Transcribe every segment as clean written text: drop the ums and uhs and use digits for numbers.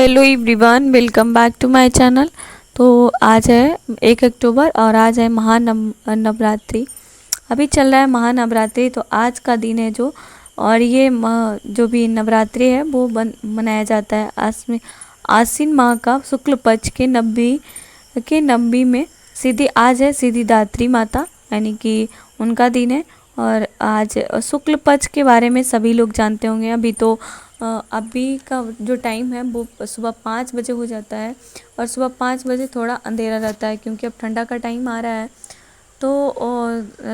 Hello everyone, welcome back to my channel. तो आज है 1 अक्टूबर और आज है महानवरात्रि। अभी चल रहा है महानवरात्रि, तो आज का दिन है और ये जो भी नवरात्रि है वो मनाया जाता है आश्विन माह का शुक्ल पक्ष के नवमी में। आज है सिद्धिदात्री माता, यानी कि उनका दिन है। और आज शुक्ल पक्ष के बारे में सभी लोग जानते होंगे। अभी का जो टाइम है वो सुबह 5 बजे हो जाता है, और सुबह 5 बजे थोड़ा अंधेरा रहता है क्योंकि अब ठंडा का टाइम आ रहा है। तो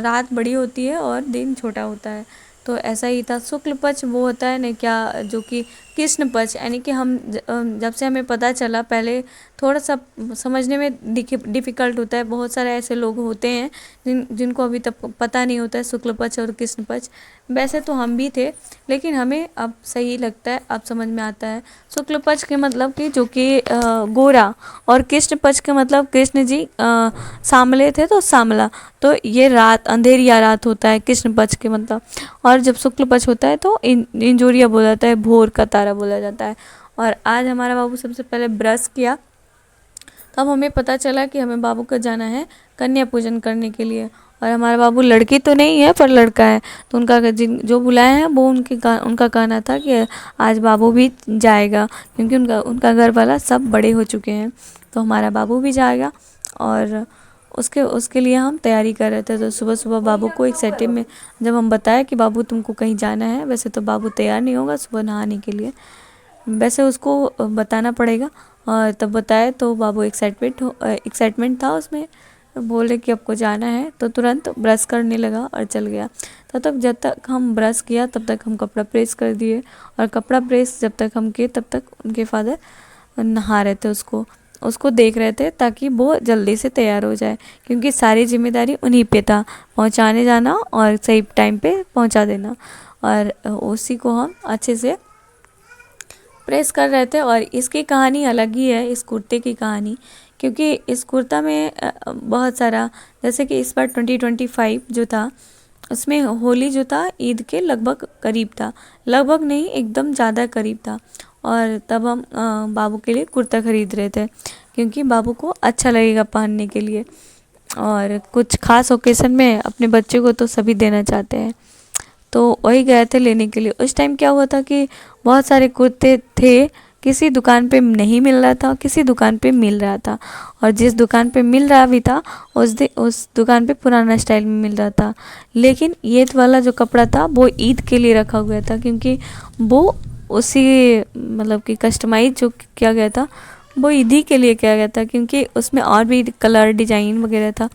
रात बड़ी होती है और दिन छोटा होता है। तो ऐसा ही था। शुक्ल पक्ष वो होता है ना क्या, जो कि कृष्ण पक्ष, यानी कि जब से हमें पता चला, पहले थोड़ा सा समझने में डिफ़िकल्ट होता है। बहुत सारे ऐसे लोग होते हैं जिनको अभी तक पता नहीं होता है शुक्ल पक्ष और कृष्ण पक्ष। वैसे तो हम भी थे, लेकिन हमें अब सही लगता है, अब समझ में आता है। शुक्ल पक्ष के मतलब कि जो कि गोरा, और कृष्ण पक्ष के मतलब कृष्ण जी सांवले थे तो सांवला। तो ये रात, अंधेरिया रात होता है कृष्ण पक्ष के मतलब। और जब शुक्ल पक्ष होता है तो इंजोरिया बोला जाता है, भोर का तारा बोला जाता है। और आज हमारा बाबू सबसे पहले ब्रश किया, तब हमें पता चला कि हमें बाबू का जाना है कन्या पूजन करने के लिए। और हमारा बाबू लड़की तो नहीं है पर लड़का है, तो उनका जो बुलाए हैं वो उनका कहना था कि आज बाबू भी जाएगा, क्योंकि उनका घर वाला सब बड़े हो चुके हैं, तो हमारा बाबू भी जाएगा। और उसके लिए हम तैयारी कर रहे थे। तो सुबह सुबह बाबू को एक्साइटेड में जब हम बताया कि बाबू तुमको कहीं जाना है, वैसे तो बाबू तैयार नहीं होगा सुबह नहाने के लिए, वैसे उसको बताना पड़ेगा। और तब बताए तो बाबू एक्साइटमेंट था उसमें, बोले कि आपको जाना है, तो तुरंत ब्रश करने लगा और चल गया। जब तक हम ब्रश किया तब तक हम कपड़ा प्रेस कर दिए, और कपड़ा प्रेस जब तक हम किए तब तक उनके फादर नहा रहे थे, उसको देख रहे थे ताकि वो जल्दी से तैयार हो जाए, क्योंकि सारी जिम्मेदारी उन्हीं पे था, पहुंचाने जाना और सही टाइम पे पहुंचा देना। और उसी को हम अच्छे से प्रेस कर रहे थे। और इसकी कहानी अलग ही है, इस कुर्ते की कहानी, क्योंकि इस कुर्ता में बहुत सारा, जैसे कि इस बार 2025 जो था उसमें होली जो था ईद के लगभग करीब था, लगभग नहीं एकदम ज़्यादा करीब था। और तब हम बाबू के लिए कुर्ता ख़रीद रहे थे, क्योंकि बाबू को अच्छा लगेगा पहनने के लिए, और कुछ ख़ास ओकेज़न में अपने बच्चे को तो सभी देना चाहते हैं। तो वही गए थे लेने के लिए। उस टाइम क्या हुआ था कि बहुत सारे कुर्ते थे, किसी दुकान पे नहीं मिल रहा था, किसी दुकान पे मिल रहा था, और जिस दुकान पे मिल रहा भी था उस दुकान पे पुराना स्टाइल में मिल रहा था। लेकिन ये वाला जो कपड़ा था वो ईद के लिए रखा हुआ था, क्योंकि वो उसी मतलब कि कस्टमाइज जो किया गया था वो ईद ही के लिए किया गया था, क्योंकि उसमें और भी कलर डिजाइन वगैरह था।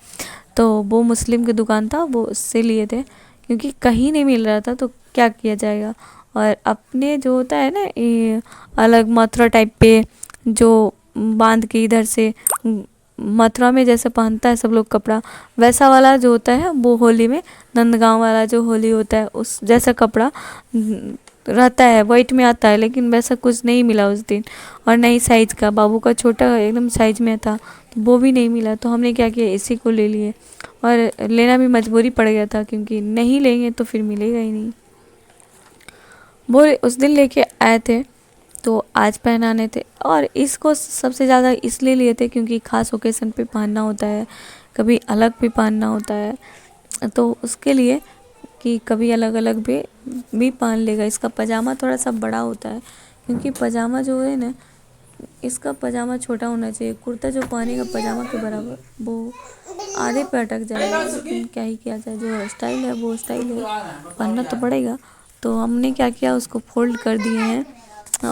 तो वो मुस्लिम की दुकान था, वो उससे लिए थे, क्योंकि कहीं नहीं मिल रहा था तो क्या किया जाएगा। और अपने जो होता है ना ये अलग मथुरा टाइप पे, जो बांध के इधर से मथुरा में जैसे पहनता है सब लोग कपड़ा, वैसा वाला जो होता है वो होली में नंदगांव वाला जो होली होता है उस जैसा कपड़ा रहता है, वाइट में आता है, लेकिन वैसा कुछ नहीं मिला उस दिन। और नई साइज़ का, बाबू का छोटा एकदम साइज में था, तो वो भी नहीं मिला। तो हमने क्या किया, इसी को ले लिए, और लेना भी मजबूरी पड़ गया था, क्योंकि नहीं लेंगे तो फिर मिलेगा ही नहीं। वो उस दिन लेके आए थे तो आज पहनाने थे। और इसको सबसे ज़्यादा इसलिए लिए थे क्योंकि ख़ास ओकेज़न पे पहनना होता है, कभी अलग भी पहनना होता है, तो उसके लिए कि कभी अलग अलग भी पहन लेगा। इसका पजामा थोड़ा सा बड़ा होता है, क्योंकि पजामा जो है ना, इसका पजामा छोटा होना चाहिए। कुर्ता जो पहनेगा पजामा के बराबर, वो आधे पे अटक जाएगा, लेकिन क्या ही किया जाए, जो स्टाइल है वो स्टाइल है, पहनना तो पड़ेगा। तो हमने क्या किया, उसको फोल्ड कर दिए हैं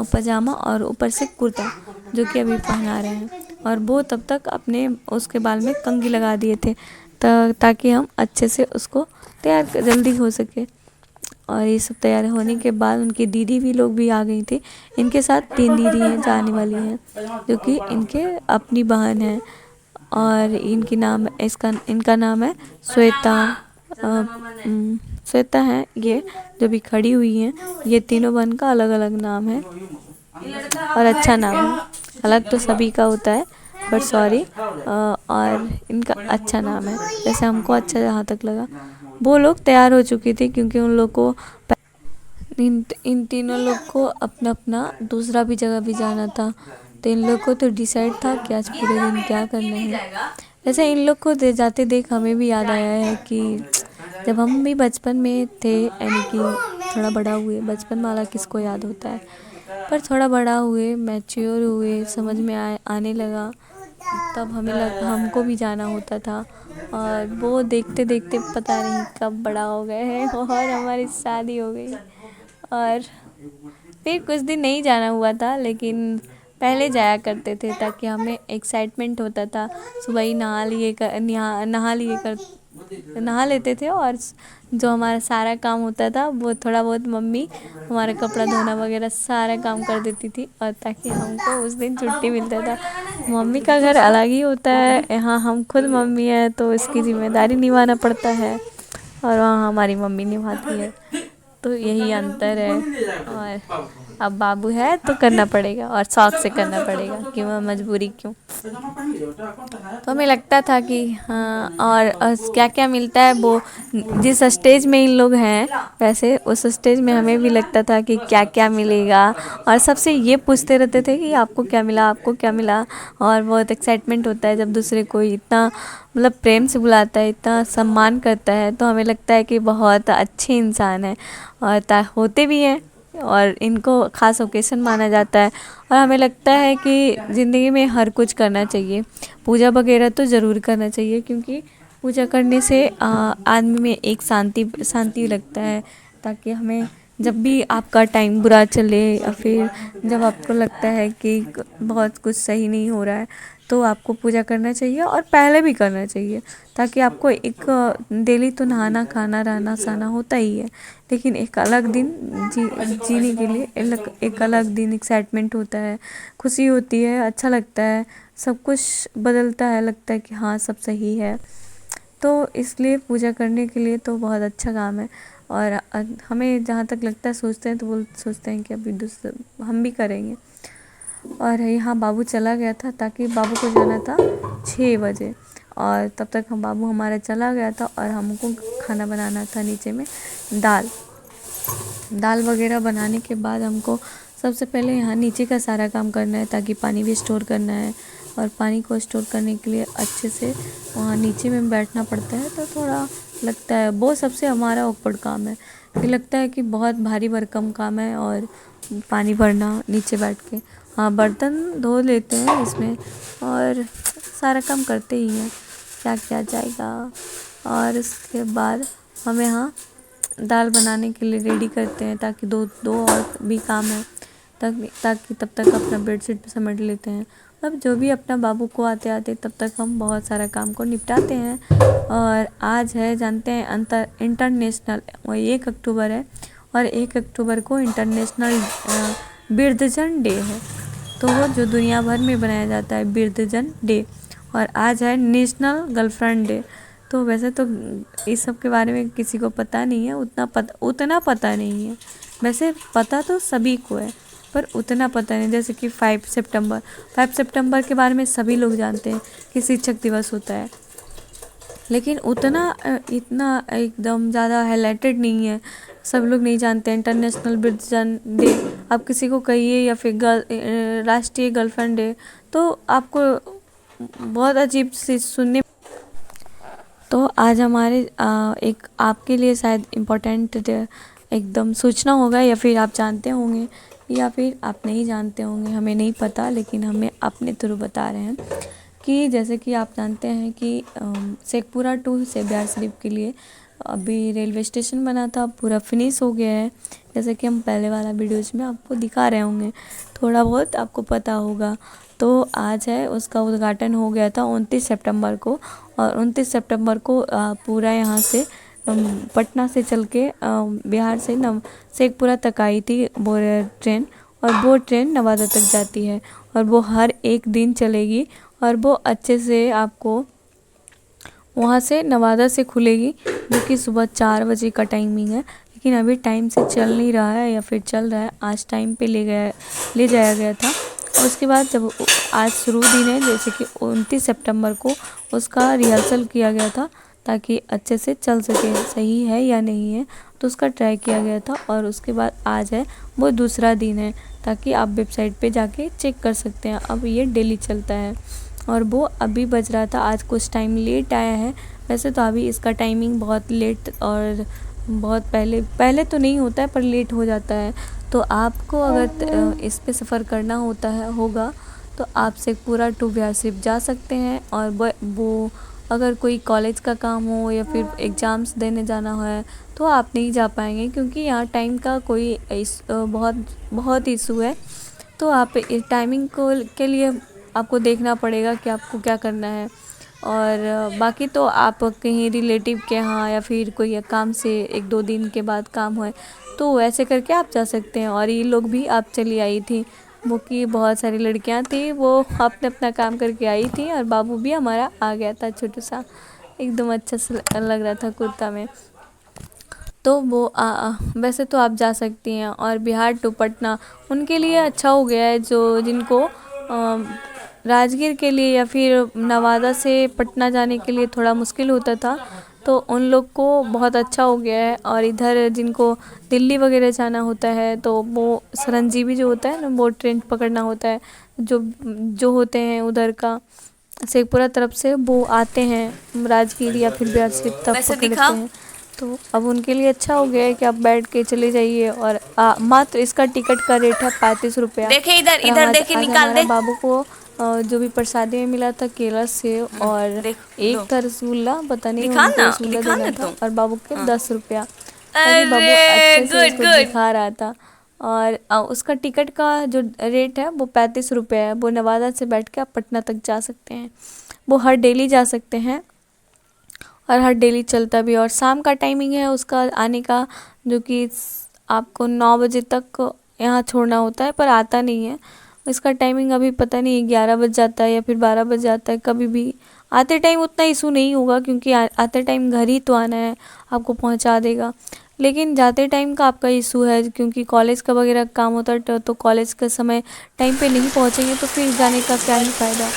पजामा, और ऊपर से कुर्ता जो कि अभी पहना रहे हैं। और वो तब तक अपने उसके बाल में कंघी लगा दिए थे, ताकि हम अच्छे से उसको तैयार जल्दी हो सके। और ये सब तैयार होने के बाद उनकी दीदी भी लोग भी आ गई थी। इनके साथ 3 दीदी हैं जाने वाली हैं, जो कि इनके अपनी बहन है। और इनका नाम है श्वेता। श्वेता है ये जो भी खड़ी हुई हैं, ये तीनों बहन का अलग अलग नाम है, और अच्छा नाम है। अलग तो सभी का होता है, बट सॉरी, और इनका अच्छा नाम है, जैसे हमको अच्छा जहाँ तक लगा। वो लोग तैयार हो चुकी थी, क्योंकि उन लोग को इन इन तीनों लोग को अपना अपना दूसरा भी जगह भी जाना था। तो इन लोग को तो डिसाइड था कि आज पूरे दिन क्या करना है। वैसे इन लोग को जाते देख हमें भी याद आया है कि जब हम भी बचपन में थे, यानी कि थोड़ा बड़ा हुए, बचपन वाला किसको याद होता है, पर थोड़ा बड़ा हुए, मैच्योर हुए, समझ में आने लगा, तब हमको भी जाना होता था। और वो देखते देखते पता नहीं कब बड़ा हो गए हैं और हमारी शादी हो गई। और फिर कुछ दिन नहीं जाना हुआ था, लेकिन पहले जाया करते थे ताकि हमें एक्साइटमेंट होता था। सुबह ही नहा लेते थे, और जो हमारा सारा काम होता था वो थोड़ा बहुत मम्मी हमारा कपड़ा धोना वगैरह सारा काम कर देती थी, और ताकि हमको उस दिन छुट्टी मिलता था। मम्मी का घर अलग ही होता है, यहाँ हम खुद मम्मी है तो इसकी जिम्मेदारी निभाना पड़ता है, और वहाँ हमारी मम्मी निभाती है। तो यही अंतर है। और अब बाबू है तो करना पड़ेगा, और शौक से करना पड़ेगा, क्यों मजबूरी क्यों। तो हमें लगता था कि हाँ, और क्या क्या मिलता है वो जिस स्टेज में इन लोग हैं, वैसे उस स्टेज में हमें भी लगता था कि क्या क्या मिलेगा, और सबसे ये पूछते रहते थे कि आपको क्या मिला, आपको क्या मिला। और बहुत एक्साइटमेंट होता है जब दूसरे कोई इतना मतलब प्रेम से बुलाता है, इतना सम्मान करता है, तो हमें लगता है कि बहुत अच्छे इंसान है, और होते भी हैं, और इनको ख़ास ओकेशन माना जाता है। और हमें लगता है कि ज़िंदगी में हर कुछ करना चाहिए, पूजा वगैरह तो ज़रूर करना चाहिए, क्योंकि पूजा करने से आदमी में एक शांति लगता है। ताकि हमें जब भी आपका टाइम बुरा चले, या फिर जब आपको लगता है कि बहुत कुछ सही नहीं हो रहा है, तो आपको पूजा करना चाहिए, और पहले भी करना चाहिए, ताकि आपको एक डेली तो नहाना खाना रहना सहना होता ही है, लेकिन एक अलग दिन जीने के लिए एक अलग दिन एक्साइटमेंट होता है, खुशी होती है, अच्छा लगता है, सब कुछ बदलता है, लगता है कि हाँ सब सही है। तो इसलिए पूजा करने के लिए तो बहुत अच्छा काम है। और हमें जहाँ तक लगता है, सोचते हैं तो वो सोचते हैं कि अभी हम भी करेंगे। और यहाँ बाबू चला गया था, ताकि बाबू को जाना था 6 बजे, और तब तक बाबू हमारा चला गया था, और हमको खाना बनाना था नीचे में दाल वगैरह बनाने के बाद हमको सबसे पहले यहाँ नीचे का सारा काम करना है, ताकि पानी भी स्टोर करना है, और पानी को स्टोर करने के लिए अच्छे से वहाँ नीचे में बैठना पड़ता है। तो थोड़ा लगता है वो सबसे हमारा awkward काम है, कि लगता है कि बहुत भारी भरकम काम है, और पानी भरना नीचे बैठ के। हाँ, बर्तन धो लेते हैं इसमें, और सारा काम करते ही हैं, क्या किया जाएगा। और उसके बाद हम यहाँ दाल बनाने के लिए रेडी करते हैं, ताकि दो और भी काम है, ताकि तब तक अपना बेडशीट समेट लेते हैं। अब जो भी अपना बाबू को आते आते तब तक हम बहुत सारा काम को निपटाते हैं। और आज है, जानते हैं, इंटरनेशनल 1 अक्टूबर है, और 1 अक्टूबर को इंटरनेशनल वृद्धजन डे है। तो वो जो दुनिया भर में बनाया जाता है वृद्धजन डे। और आज है नेशनल गर्लफ्रेंड डे। तो वैसे तो इस सब के बारे में किसी को पता नहीं है, उतना पता नहीं है। वैसे पता तो सभी को है, पर उतना पता नहीं। जैसे कि 5 सितंबर के बारे में सभी लोग जानते हैं कि शिक्षक दिवस होता है, लेकिन इतना एकदम ज़्यादा हाईलाइटेड नहीं है, सब लोग नहीं जानते। इंटरनेशनल वृद्धजन डे आप किसी को कहिए, या फिर राष्ट्रीय गर्लफ्रेंड डे, तो आपको बहुत अजीब सी सुनने। तो आज हमारे एक आपके लिए शायद इम्पोर्टेंट एकदम सूचना होगा, या फिर आप जानते होंगे, या फिर आप नहीं जानते होंगे, हमें नहीं पता, लेकिन हमें अपने थ्रू बता रहे हैं कि जैसे कि आप जानते हैं कि शेखपुरा टू से बिहार शरीफ के लिए अभी रेलवे स्टेशन बना था, पूरा फिनिश हो गया है। जैसे कि हम पहले वाला वीडियोज़ में आपको दिखा रहे होंगे, थोड़ा बहुत आपको पता होगा। तो आज है, उसका उद्घाटन हो गया था 29 सितंबर को, और 29 सितंबर को पूरा यहाँ से पटना से चल के बिहार से शेखपुरा तक आई थी वो ट्रेन, और वो ट्रेन नवादा तक जाती है, और वो हर एक दिन चलेगी, और वो अच्छे से आपको वहाँ से नवादा से खुलेगी, जो कि सुबह 4 बजे का टाइमिंग है। लेकिन अभी टाइम से चल नहीं रहा है, या फिर चल रहा है, आज टाइम पे ले जाया गया था। और उसके बाद जब आज शुरू दिन है, जैसे कि 29 सितंबर को उसका रिहर्सल किया गया था, ताकि अच्छे से चल सके, सही है या नहीं है, तो उसका ट्राई किया गया था। और उसके बाद आज है वो दूसरा दिन है, ताकि आप वेबसाइट पे जाके चेक कर सकते हैं। अब ये डेली चलता है और वो अभी बज रहा था, आज कुछ टाइम लेट आया है। वैसे तो अभी इसका टाइमिंग बहुत लेट और बहुत पहले तो नहीं होता है, पर लेट हो जाता है। तो आपको अगर इस पे सफ़र करना होगा तो आप शेखपुरा टू बिहार सिर्फ जा सकते हैं। और वो अगर कोई कॉलेज का काम हो या फिर एग्ज़ाम्स देने जाना है तो आप नहीं जा पाएंगे, क्योंकि यहाँ टाइम का कोई बहुत इशू है। तो आप इस टाइमिंग के लिए आपको देखना पड़ेगा कि आपको क्या करना है। और बाकी तो आप कहीं रिलेटिव के यहाँ या फिर कोई काम से 1-2 दिन के बाद काम है तो ऐसे करके आप जा सकते हैं। और ये लोग भी आप चली आई थी, वो की बहुत सारी लड़कियां थी, वो अपने अपना काम करके आई थी। और बाबू भी हमारा आ गया था, छोटा सा, एकदम अच्छा सा लग रहा था कुर्ता में। तो वो वैसे तो आप जा सकती हैं। और बिहार टू पटना उनके लिए अच्छा हो गया है, जो जिनको राजगीर के लिए या फिर नवादा से पटना जाने के लिए थोड़ा मुश्किल होता था, तो उन लोग को बहुत अच्छा हो गया है। और इधर जिनको दिल्ली वगैरह जाना होता है तो वो संजीवी जो होता है ना, वो ट्रेन पकड़ना होता है। जो होते हैं उधर का शेखपुरा तरफ से, वो आते हैं राजगीर या फिर बिहार से तब पकड़ते हैं। तो अब उनके लिए अच्छा हो गया है कि आप बैठ के चले जाइए। और मात्र इसका टिकट का रेट है 35 रुपया। देखे इधर देखे, निकाल दे। बाबू को जो भी प्रसादी में मिला था केला सेव और एक था रसगुल्ला, पता नहीं उनको रसगुल्ला देना था। और बाबू के 10 रुपया, ताकि बाबू अच्छे से उसको दिखा रहा था। और उसका टिकट का जो रेट है वो 35 रुपये है। वो नवादा से बैठ के आप पटना तक जा सकते हैं। वो हर डेली जा सकते हैं और हर डेली चलता भी। और शाम का टाइमिंग है उसका आने का, जो कि आपको 9 बजे तक यहाँ छोड़ना होता है, पर आता नहीं है। इसका टाइमिंग अभी पता नहीं 11 बज जाता है या फिर 12 बज जाता है। कभी भी आते टाइम उतना इशू नहीं होगा, क्योंकि आते टाइम घर ही तो आना है, आपको पहुंचा देगा। लेकिन जाते टाइम का आपका इशू है, क्योंकि कॉलेज का वगैरह काम होता है, तो कॉलेज का समय टाइम पे नहीं पहुंचेंगे तो फिर जाने का क्या ही फ़ायदा।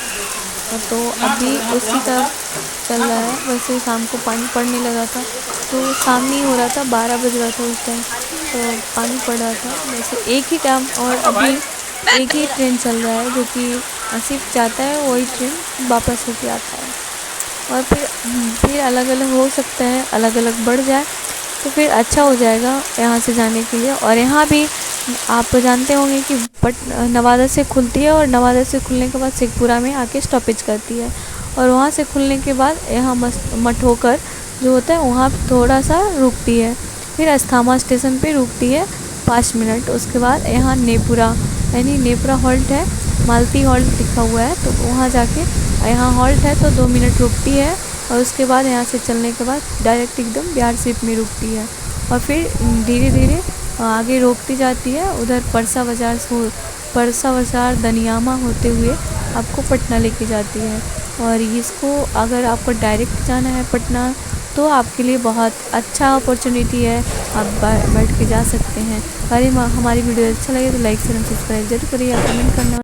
तो अभी उसी तरफ चल रहा है। वैसे शाम को पानी पड़ने लगा था, तो शाम नहीं हो रहा था, 12 बज रहा था उस टाइम, तो पानी पड़ रहा था। वैसे एक ही टाइम और अभी एक ही ट्रेन चल रहा है, जो कि सिर्फ जाता है, वही ट्रेन वापस होके आता है। और फिर अलग अलग हो सकता है, अलग अलग बढ़ जाए तो फिर अच्छा हो जाएगा यहाँ से जाने के लिए। और यहाँ भी आप जानते होंगे कि नवादा से खुलती है और नवादा से खुलने के बाद शेखपुरा में आके स्टॉपेज करती है। और वहाँ से खुलने के बाद यहाँ मठोकर जो होता है वहाँ थोड़ा सा रुकती है, फिर अस्थामा स्टेशन पे रुकती है 5 मिनट। उसके बाद यहाँ नेपुरा, यानी नेपुरा हॉल्ट है, मालती हॉल्ट लिखा हुआ है, तो वहाँ जाके यहाँ हॉल्ट है तो 2 मिनट रुकती है। और उसके बाद यहाँ से चलने के बाद डायरेक्ट एकदम बिहार सिटी में रुकती है। और फिर धीरे धीरे आगे रोकती जाती है, उधर परसा बाजार दनियामा होते हुए आपको पटना लेके जाती है। और इसको अगर आपको डायरेक्ट जाना है पटना तो आपके लिए बहुत अच्छा अपॉर्चुनिटी है, आप बैठ के जा सकते हैं। अरे हमारी वीडियो अच्छा लगे तो लाइक शेयर सब्सक्राइब जरूर करिए, कमेंट करना।